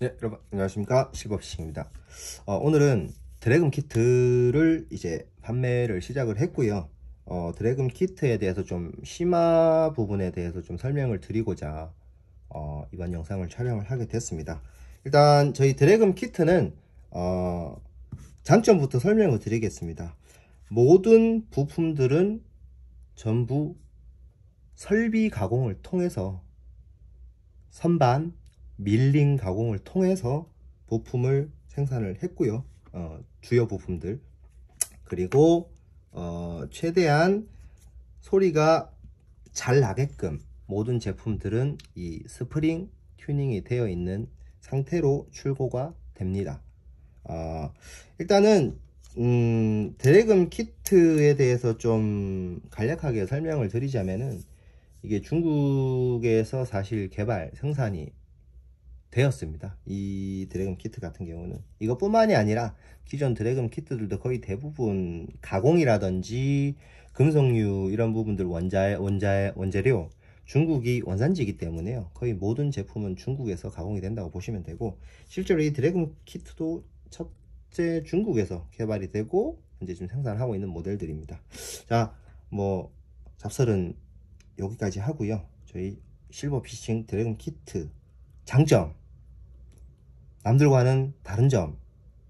네, 여러분 안녕하십니까, 실버피싱입니다. 오늘은 드래곤 키트를 이제 판매를 시작을 했고요. 드래곤 키트에 대해서 좀 심화 부분에 대해서 좀 설명을 드리고자 이번 영상을 촬영을 하게 됐습니다. 일단 저희 드래곤 키트는 장점부터 설명을 드리겠습니다. 모든 부품들은 전부 설비 가공을 통해서 선반, 밀링 가공을 통해서 부품을 생산을 했고요. 주요 부품들, 그리고 최대한 소리가 잘 나게끔 모든 제품들은 이 스프링 튜닝이 되어 있는 상태로 출고가 됩니다. 일단은 드래곤 키트에 대해서 좀 간략하게 설명을 드리자면은, 이게 중국에서 사실 개발 생산이 되었습니다. 이 드래곤 키트 같은 경우는 이것뿐만이 아니라 기존 드래곤 키트들도 거의 대부분 가공이라든지 금속류 이런 부분들, 원재료 중국이 원산지이기 때문에요. 거의 모든 제품은 중국에서 가공이 된다고 보시면 되고, 실제로 이 드래곤 키트도 첫째 중국에서 개발이 되고 현재 지금 생산을 하고 있는 모델들입니다. 자, 뭐 잡설은 여기까지 하고요. 저희 실버피싱 드래곤 키트 장점, 남들과는 다른 점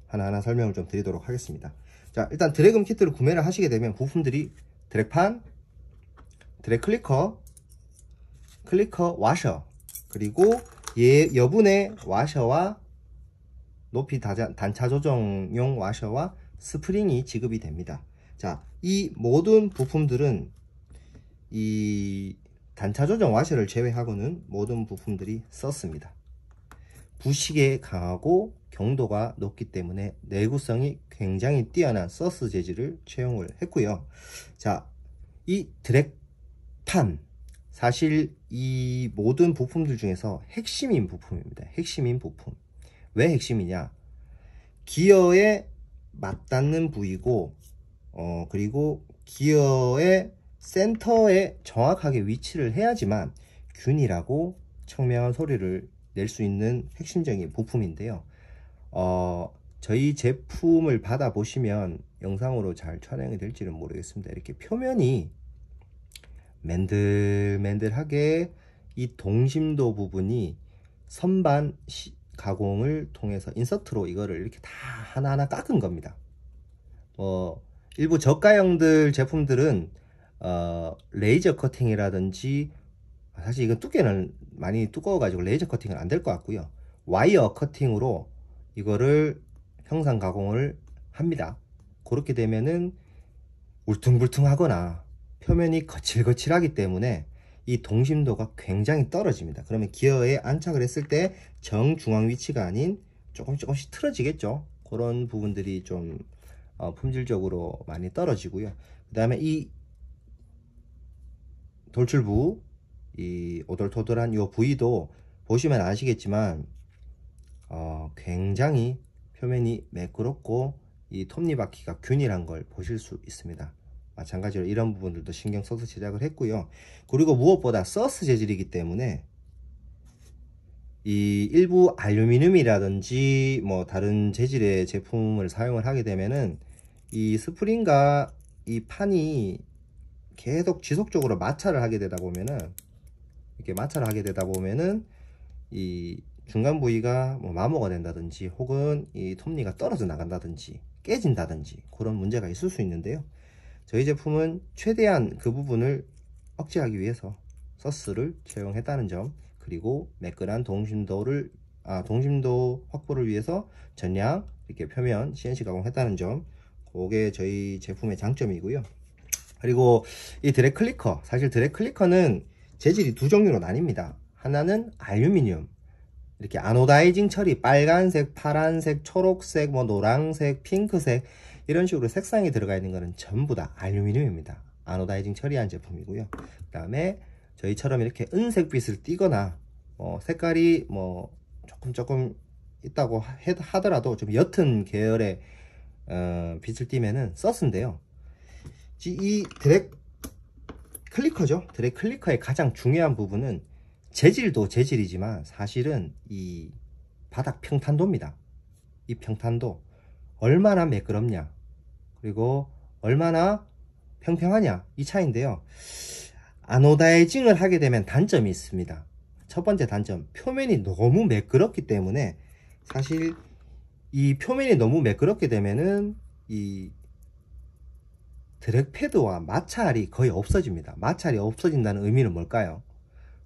하나하나 설명을 좀 드리도록 하겠습니다. 자, 일단 드래곤 키트를 구매를 하시게 되면 부품들이 드랙판, 드랙 클리커, 클리커 와셔, 그리고 여분의 와셔와 높이 단차 조정용 와셔와 스프링이 지급이 됩니다. 자, 이 모든 부품들은 이 단차 조정 와셔를 제외하고는 모든 부품들이 썼습니다. 부식에 강하고 경도가 높기 때문에 내구성이 굉장히 뛰어난 서스 재질을 채용을 했고요. 자, 이 드랙판, 사실 이 모든 부품들 중에서 핵심인 부품입니다. 핵심인 부품. 왜 핵심이냐? 기어에 맞닿는 부위고, 그리고 기어의 센터에 정확하게 위치를 해야지만 균일하고 청명한 소리를 낼 수 있는 핵심적인 부품인데요. 저희 제품을 받아 보시면 영상으로 잘 촬영이 될지는 모르겠습니다. 이렇게 표면이 맨들맨들하게 이 동심도 부분이 선반 가공을 통해서 인서트로 이거를 이렇게 다 하나하나 깎은 겁니다. 일부 저가형들 제품들은 레이저 커팅이라든지, 사실 이건 두께는 많이 두꺼워 가지고 레이저 커팅은 안 될 것 같고요, 와이어 커팅으로 이거를 형상 가공을 합니다. 그렇게 되면은 울퉁불퉁하거나 표면이 거칠거칠하기 때문에 이 동심도가 굉장히 떨어집니다. 그러면 기어에 안착을 했을 때 정중앙 위치가 아닌 조금씩 틀어지겠죠. 그런 부분들이 좀 품질적으로 많이 떨어지고요. 그 다음에 이 돌출부, 이 오돌토돌한 이 부위도 보시면 아시겠지만 굉장히 표면이 매끄럽고 이 톱니바퀴가 균일한 걸 보실 수 있습니다. 마찬가지로 이런 부분들도 신경 써서 제작을 했고요. 그리고 무엇보다 서스 재질이기 때문에 이 일부 알루미늄이라든지 뭐 다른 재질의 제품을 사용을 하게 되면은 이 스프링과 이 판이 계속 지속적으로 마찰을 하게 되다 보면은, 이렇게 마찰을 하게 되다 보면은 이 중간 부위가 뭐 마모가 된다든지, 혹은 이 톱니가 떨어져 나간다든지 깨진다든지 그런 문제가 있을 수 있는데요. 저희 제품은 최대한 그 부분을 억제하기 위해서 서스를 채용했다는 점, 그리고 매끈한 동심도 확보를 위해서 전량 이렇게 표면 CNC 가공했다는 점, 그게 저희 제품의 장점이고요. 그리고 이 드랙 클리커, 사실 드랙 클리커는 재질이 두 종류로 나뉩니다. 하나는 알루미늄, 이렇게 아노다이징 처리, 빨간색, 파란색, 초록색, 뭐 노란색, 핑크색 이런 식으로 색상이 들어가 있는 거는 전부 다 알루미늄입니다. 아노다이징 처리한 제품이고요. 그 다음에 저희처럼 이렇게 은색빛을 띠거나 색깔이 뭐 조금 있다고 하더라도 좀 옅은 계열의 빛을 띠면은 서스인데요. 이 드랙 클리커죠. 드랙 클리커의 가장 중요한 부분은 재질도 재질이지만 사실은 이 바닥 평탄도입니다. 이 평탄도 얼마나 매끄럽냐, 그리고 얼마나 평평하냐, 이 차이인데요. 아노다이징을 하게 되면 단점이 있습니다. 첫 번째 단점, 표면이 너무 매끄럽기 때문에, 사실 이 표면이 너무 매끄럽게 되면은 이 드랙 패드와 마찰이 거의 없어집니다. 마찰이 없어진다는 의미는 뭘까요?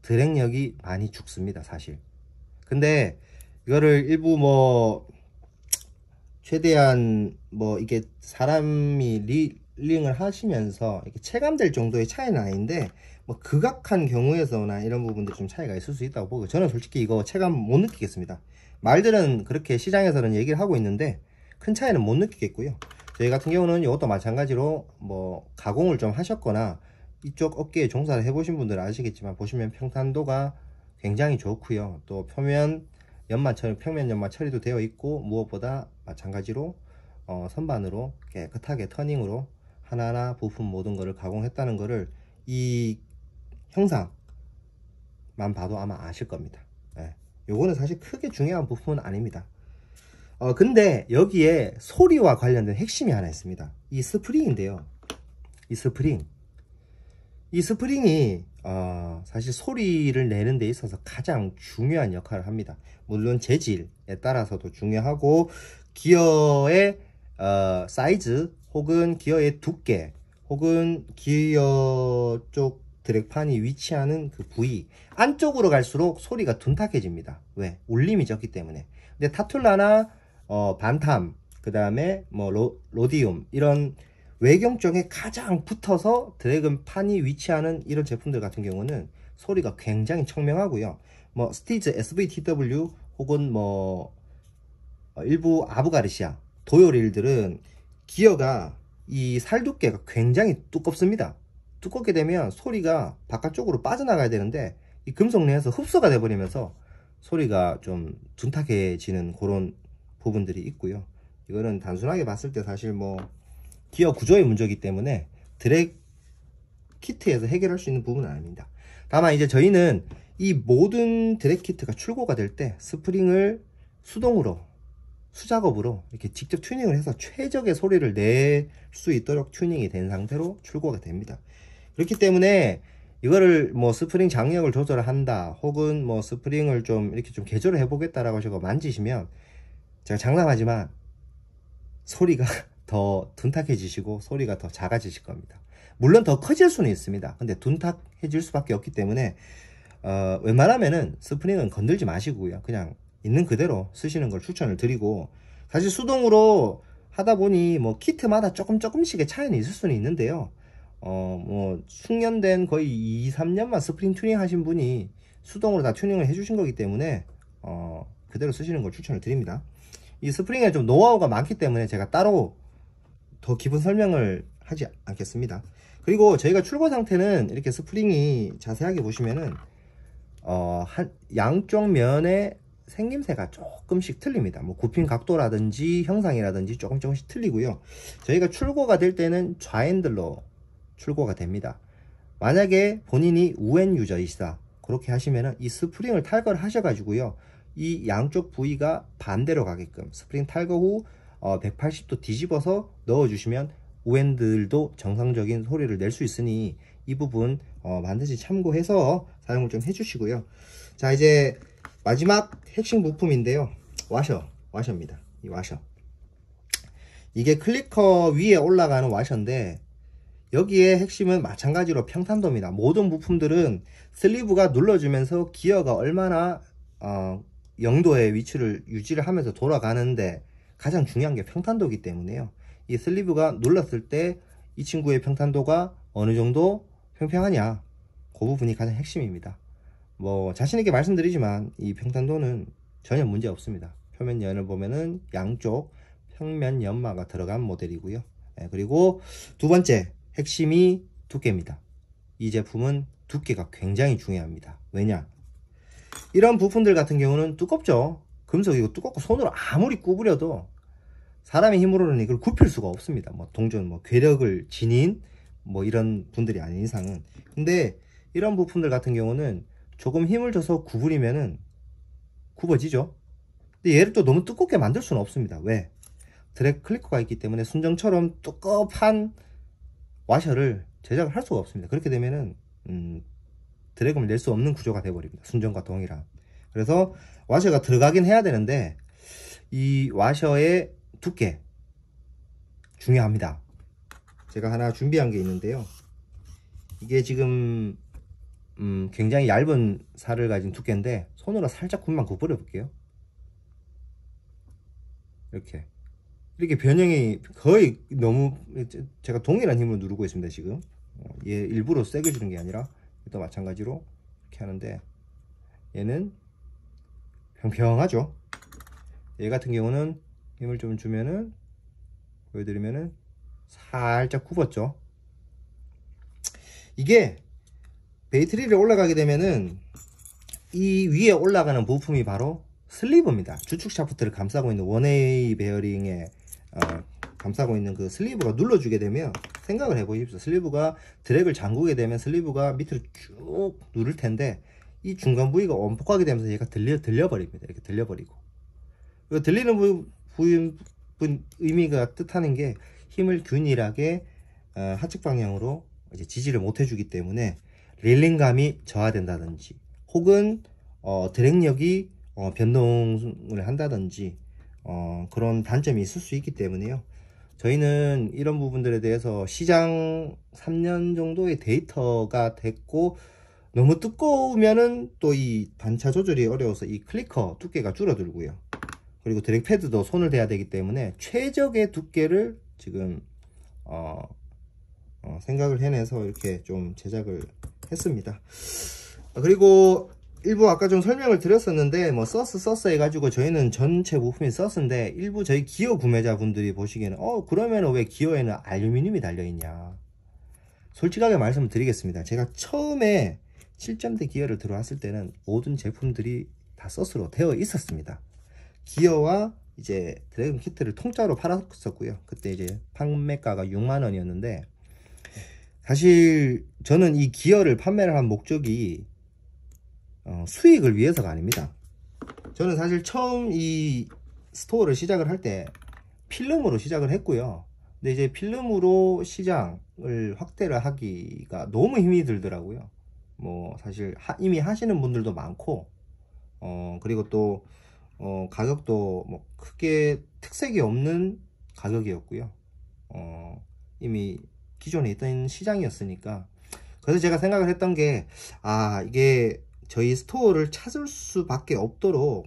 드랙력이 많이 죽습니다, 사실. 근데 이거를 일부 뭐 최대한 뭐 이게 사람이 링을 하시면서 이렇게 체감될 정도의 차이는 아닌데, 뭐 극악한 경우에서나 이런 부분들 좀 차이가 있을 수 있다고 보고, 저는 솔직히 이거 체감 못 느끼겠습니다. 말들은 그렇게 시장에서는 얘기를 하고 있는데 큰 차이는 못 느끼겠고요. 저희 같은 경우는 이것도 마찬가지로 뭐 가공을 좀 하셨거나 이쪽 업계에 종사를 해보신 분들은 아시겠지만, 보시면 평탄도가 굉장히 좋고요. 또 표면 연마 처리, 평면 연마 처리도 되어 있고, 무엇보다 마찬가지로 선반으로 깨끗하게 터닝으로 하나하나 부품 모든 거를 가공했다는 거를 이 형상만 봐도 아마 아실 겁니다. 예. 요거는 사실 크게 중요한 부분은 아닙니다. 근데 여기에 소리와 관련된 핵심이 하나 있습니다. 이 스프링인데요. 이 스프링이 사실 소리를 내는 데 있어서 가장 중요한 역할을 합니다. 물론 재질에 따라서도 중요하고, 기어의 사이즈, 혹은 기어의 두께, 혹은 기어 쪽 드랙판이 위치하는 그 부위 안쪽으로 갈수록 소리가 둔탁해집니다. 왜? 울림이 적기 때문에. 근데 타툴라나 반탐, 그 다음에 뭐 로디움, 이런 외경 쪽에 가장 붙어서 드래곤판이 위치하는 이런 제품들 같은 경우는 소리가 굉장히 청명하고요. 뭐 스티즈 SVTW 혹은 뭐 일부 아부가르시아, 도요릴들은 기어가 이 살두께가 굉장히 두껍습니다. 두껍게 되면 소리가 바깥쪽으로 빠져나가야 되는데 이 금속 내에서 흡수가 돼 버리면서 소리가 좀 둔탁해지는 그런 부분들이 있고요. 이거는 단순하게 봤을 때 사실 뭐 기어 구조의 문제이기 때문에 드랙 키트에서 해결할 수 있는 부분은 아닙니다. 다만 이제 저희는 이 모든 드랙 키트가 출고가 될 때 스프링을 수동으로, 수작업으로 이렇게 직접 튜닝을 해서 최적의 소리를 낼 수 있도록 튜닝이 된 상태로 출고가 됩니다. 그렇기 때문에 이거를 뭐 스프링 장력을 조절을 한다, 혹은 뭐 스프링을 좀 이렇게 좀 개조를 해보겠다라고 하시고 만지시면, 제가 장담하지만 소리가 더 둔탁해지시고 소리가 더 작아지실 겁니다. 물론 더 커질 수는 있습니다. 근데 둔탁해질 수밖에 없기 때문에 웬만하면은 스프링은 건들지 마시고요, 그냥 있는 그대로 쓰시는 걸 추천을 드리고, 사실 수동으로 하다 보니 뭐 키트마다 조금씩의 차이는 있을 수는 있는데요, 뭐 숙련된 거의 2-3년만 스프링 튜닝 하신 분이 수동으로 다 튜닝을 해주신 거기 때문에 그대로 쓰시는 걸 추천을 드립니다. 이 스프링에 좀 노하우가 많기 때문에 제가 따로 더 깊은 설명을 하지 않겠습니다. 그리고 저희가 출고 상태는 이렇게 스프링이 자세하게 보시면은 양쪽 면에 생김새가 조금씩 틀립니다. 뭐 굽힌 각도라든지 형상이라든지 조금씩 틀리고요. 저희가 출고가 될 때는 좌핸들로 출고가 됩니다. 만약에 본인이 우엔 유저이시다, 그렇게 하시면은 이 스프링을 탈거를 하셔가지고요, 이 양쪽 부위가 반대로 가게끔 스프링 탈거 후 180도 뒤집어서 넣어주시면 우엔들도 정상적인 소리를 낼 수 있으니 이 부분 반드시 참고해서 사용을 좀 해주시고요. 자, 이제 마지막 핵심 부품인데요, 와셔입니다. 이 와셔, 이게 클리커 위에 올라가는 와셔인데, 여기에 핵심은 마찬가지로 평탄도입니다. 모든 부품들은 슬리브가 눌러주면서 기어가 얼마나 영도의 위치를 유지를 하면서 돌아가는데 가장 중요한 게 평탄도이기 때문에요. 이 슬리브가 눌렀을 때 이 친구의 평탄도가 어느 정도 평평하냐, 그 부분이 가장 핵심입니다. 뭐 자신있게 말씀드리지만 이 평탄도는 전혀 문제 없습니다. 표면연을 보면은 양쪽 평면 연마가 들어간 모델이고요. 그리고 두 번째 핵심이 두께입니다. 이 제품은 두께가 굉장히 중요합니다. 왜냐, 이런 부품들 같은 경우는 두껍죠. 금속이고 두껍고 손으로 아무리 구부려도 사람의 힘으로는 이걸 굽힐 수가 없습니다. 뭐 동전, 뭐 괴력을 지닌 뭐 이런 분들이 아닌 이상은. 근데 이런 부품들 같은 경우는 조금 힘을 줘서 구부리면은 굽어지죠. 근데 얘를 또 너무 두껍게 만들 수는 없습니다. 왜? 드래그 클리커가 있기 때문에 순정처럼 두껍한 와셔를 제작을 할 수가 없습니다. 그렇게 되면은 드래그를 낼 수 없는 구조가 되어버립니다. 순정과 동일한. 그래서 와셔가 들어가긴 해야 되는데 이 와셔의 두께 중요합니다. 제가 하나 준비한 게 있는데요. 이게 지금 굉장히 얇은 살을 가진 두께인데 손으로 살짝 굽만 굽어려 볼게요. 이렇게 변형이 거의 너무 제가 동일한 힘을 누르고 있습니다. 지금 얘 일부러 세게 주는 게 아니라 또 마찬가지로 이렇게 하는데 얘는 평평하죠. 얘 같은 경우는 힘을 좀 주면은 보여드리면은 살짝 굽었죠. 이게 베이트리를 올라가게 되면은 이 위에 올라가는 부품이 바로 슬리브입니다. 주축 샤프트를 감싸고 있는 원웨이 베어링에 감싸고 있는 그 슬리브가 눌러주게 되면 생각을 해보십시오. 슬리브가 드랙을 잠그게 되면 슬리브가 밑으로 쭉 누를 텐데 이 중간 부위가 원폭하게 되면서 얘가 들려버립니다. 이렇게 들려버리고 들리는 부분 의미가 뜻하는 게 힘을 균일하게 하측 방향으로 이제 지지를 못 해주기 때문에 릴링감이 저하된다든지 혹은 드랙력이 변동을 한다든지 그런 단점이 있을 수 있기 때문에요. 저희는 이런 부분들에 대해서 시장 3년 정도의 데이터가 됐고 너무 두꺼우면은 또 이 반차 조절이 어려워서 이 클리커 두께가 줄어들고요. 그리고 드랙 패드도 손을 대야 되기 때문에 최적의 두께를 지금 생각을 해내서 이렇게 좀 제작을 했습니다. 그리고 일부 아까 좀 설명을 드렸었는데 뭐 서스 해가지고 저희는 전체 부품이 서스인데 일부 저희 기어 구매자분들이 보시기에는 그러면 왜 기어에는 알루미늄이 달려있냐. 솔직하게 말씀을 드리겠습니다. 제가 처음에 7점대 기어를 들어왔을 때는 모든 제품들이 다 서스로 되어 있었습니다. 기어와 이제 드래곤 키트를 통짜로 팔았었고요. 그때 이제 판매가가 6만원이었는데 사실 저는 이 기어를 판매를 한 목적이 수익을 위해서가 아닙니다. 저는 사실 처음 이 스토어를 시작을 할 때 필름으로 시작을 했고요. 근데 이제 필름으로 시장을 확대를 하기가 너무 힘이 들더라고요. 뭐 사실 이미 하시는 분들도 많고 그리고 또 가격도 뭐 크게 특색이 없는 가격이었고요. 이미 기존에 있던 시장이었으니까. 그래서 제가 생각을 했던 게 이게 저희 스토어를 찾을 수밖에 없도록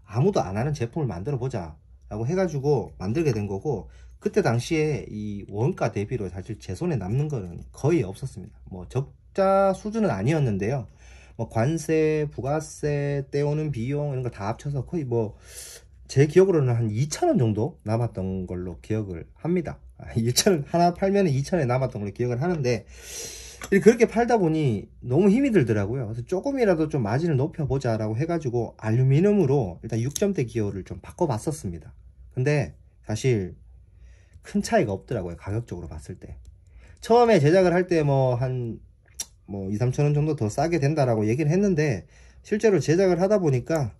아무도 안 하는 제품을 만들어 보자 라고 해가지고 만들게 된 거고, 그때 당시에 이 원가 대비로 사실 제 손에 남는 거는 거의 없었습니다. 뭐 적자 수준은 아니었는데요, 뭐 관세, 부가세, 떼오는 비용 이런 거 다 합쳐서 거의 뭐 제 기억으로는 한 2,000원 정도 남았던 걸로 기억을 합니다. 2,000원 하나 팔면 2,000원에 남았던 걸로 기억을 하는데, 그렇게 팔다 보니 너무 힘이 들더라고요. 그래서 조금이라도 좀 마진을 높여보자 라고 해가지고 알루미늄으로 일단 6점대 기어를 좀 바꿔봤었습니다. 근데 사실 큰 차이가 없더라고요. 가격적으로 봤을 때. 처음에 제작을 할 때 뭐 한 2, 3천원 정도 더 싸게 된다라고 얘기를 했는데, 실제로 제작을 하다 보니까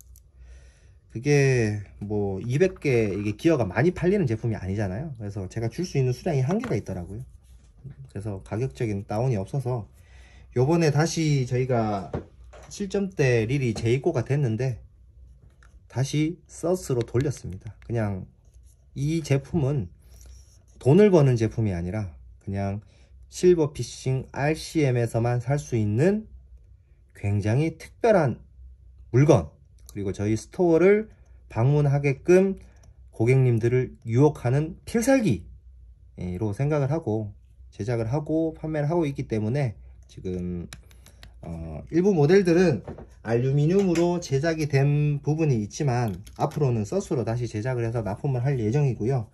그게 뭐 200개 이게 기어가 많이 팔리는 제품이 아니잖아요. 그래서 제가 줄 수 있는 수량이 한계가 있더라고요. 그래서 가격적인 다운이 없어서 요번에 다시 저희가 7점대 릴이 재입고가 됐는데 다시 서스로 돌렸습니다. 그냥 이 제품은 돈을 버는 제품이 아니라 그냥 실버피싱 RCM에서만 살 수 있는 굉장히 특별한 물건, 그리고 저희 스토어를 방문하게끔 고객님들을 유혹하는 필살기로 생각을 하고 제작을 하고 판매를 하고 있기 때문에 지금 일부 모델들은 알루미늄으로 제작이 된 부분이 있지만 앞으로는 서스로 다시 제작을 해서 납품을 할 예정이고요.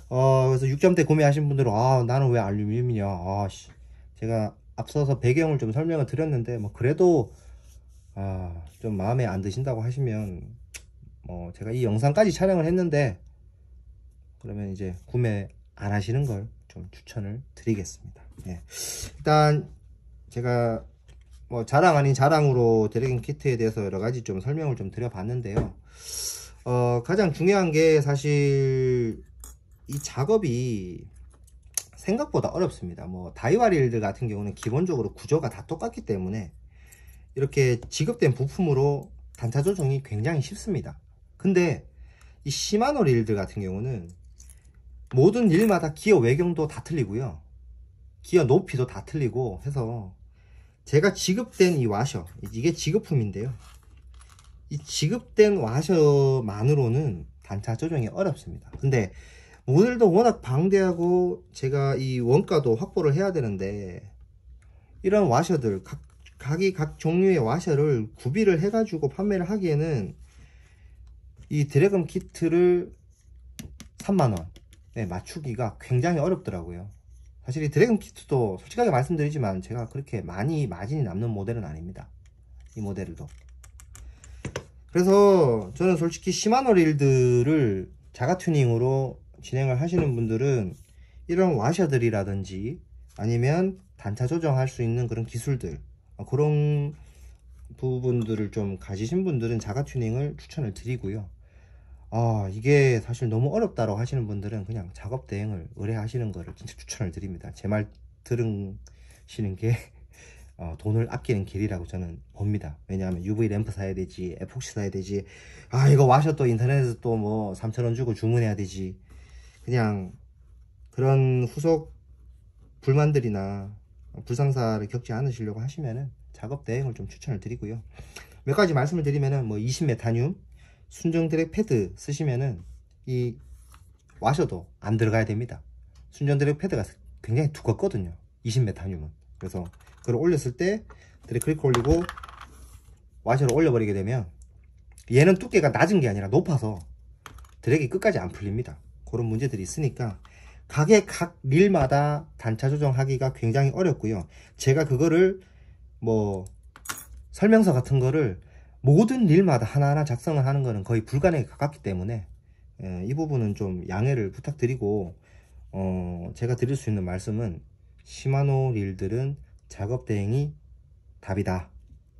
그래서 6점대 구매하신 분들은 나는 왜 알루미늄이냐, 제가 앞서서 배경을 좀 설명을 드렸는데 뭐 그래도 좀 마음에 안 드신다고 하시면 제가 이 영상까지 촬영을 했는데 그러면 이제 구매 안 하시는 걸 좀 추천을 드리겠습니다. 예. 일단 제가 뭐 자랑 아닌 자랑으로 드래곤 키트에 대해서 여러가지 좀 설명을 좀 드려 봤는데요. 가장 중요한 게 사실 이 작업이 생각보다 어렵습니다. 뭐 다이와릴드 같은 경우는 기본적으로 구조가 다 똑같기 때문에 이렇게 지급된 부품으로 단차 조정이 굉장히 쉽습니다. 근데 이 시마노 릴드 같은 경우는 모든 릴마다 기어 외경도 다 틀리고요, 기어 높이도 다 틀리고 해서 제가 지급된 이 와셔, 이게 지급품인데요, 이 지급된 와셔만으로는 단차 조정이 어렵습니다. 근데 모델도 워낙 방대하고 제가 이 원가도 확보를 해야 되는데 이런 와셔들 각이 각 종류의 와셔를 구비를 해 가지고 판매를 하기에는 이 드래곤 키트를 3만원에 맞추기가 굉장히 어렵더라고요. 사실 이 드래곤 키트도 솔직하게 말씀드리지만 제가 그렇게 많이 마진이 남는 모델은 아닙니다, 이 모델도. 그래서 저는 솔직히 시마노 릴드를 자가 튜닝으로 진행을 하시는 분들은 이런 와셔들이라든지 아니면 단차 조정할 수 있는 그런 기술들, 그런 부분들을 좀 가지신 분들은 자가 튜닝을 추천을 드리고요. 이게 사실 너무 어렵다고 하시는 분들은 그냥 작업 대행을 의뢰하시는 거를 진짜 추천을 드립니다. 제 말 들으시는 게 돈을 아끼는 길이라고 저는 봅니다. 왜냐하면 UV 램프 사야 되지, 에폭시 사야 되지, 이거 와셔 또 인터넷에서 또 뭐 3,000원 주고 주문해야 되지, 그냥 그런 후속 불만들이나 불상사를 겪지 않으시려고 하시면은 작업 대행을 좀 추천을 드리고요. 몇 가지 말씀을 드리면은 뭐 20메타늄 순정 드랙 패드 쓰시면은 이 와셔도 안 들어가야 됩니다. 순정 드랙 패드가 굉장히 두껍거든요, 20메타늄은. 그래서 그걸 올렸을 때 드랙 클릭 올리고 와셔를 올려버리게 되면 얘는 두께가 낮은 게 아니라 높아서 드랙이 끝까지 안 풀립니다. 그런 문제들이 있으니까 각 릴마다 단차 조정하기가 굉장히 어렵고요. 제가 그거를 뭐 설명서 같은 거를 모든 릴마다 하나하나 작성을 하는 거는 거의 불가능에 가깝기 때문에 이 부분은 좀 양해를 부탁드리고, 제가 드릴 수 있는 말씀은 시마노 릴들은 작업 대행이 답이다,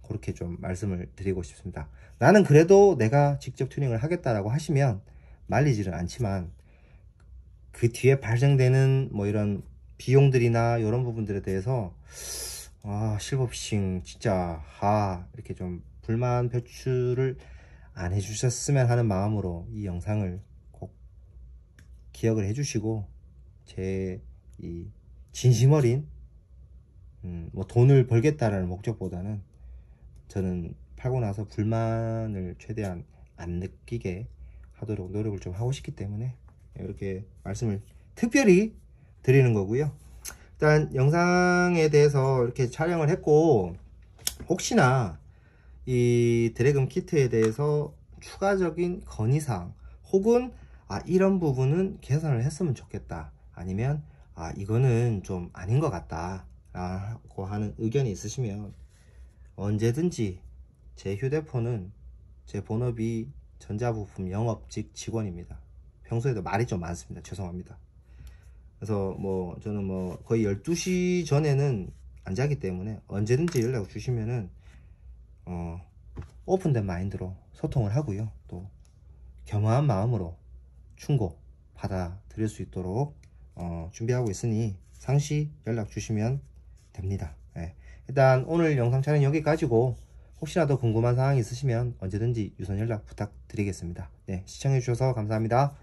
그렇게 좀 말씀을 드리고 싶습니다. 나는 그래도 내가 직접 튜닝을 하겠다라고 하시면 말리지는 않지만 그 뒤에 발생되는 뭐 이런 비용들이나 이런 부분들에 대해서 실버피싱 진짜 이렇게 좀 불만 표출을 안 해주셨으면 하는 마음으로 이 영상을 꼭 기억을 해주시고, 제 이 진심 어린 뭐 돈을 벌겠다라는 목적보다는 저는 팔고 나서 불만을 최대한 안 느끼게 하도록 노력을 좀 하고 싶기 때문에 이렇게 말씀을 특별히 드리는 거고요. 일단 영상에 대해서 이렇게 촬영을 했고, 혹시나 이 드래곤 키트에 대해서 추가적인 건의사항 혹은 이런 부분은 개선을 했으면 좋겠다, 아니면 이거는 좀 아닌 것 같다 라고 하는 의견이 있으시면 언제든지 제 휴대폰은 제 본업이 전자부품 영업직 직원입니다. 평소에도 말이 좀 많습니다. 죄송합니다. 그래서 뭐 저는 뭐 거의 12시 전에는 안 자기 때문에 언제든지 연락 주시면은 오픈된 마인드로 소통을 하고요, 또 겸허한 마음으로 충고 받아들일 수 있도록 준비하고 있으니 상시 연락 주시면 됩니다. 일단 오늘 영상 촬영 여기까지고, 혹시나 더 궁금한 사항이 있으시면 언제든지 유선 연락 부탁드리겠습니다. 시청해 주셔서 감사합니다.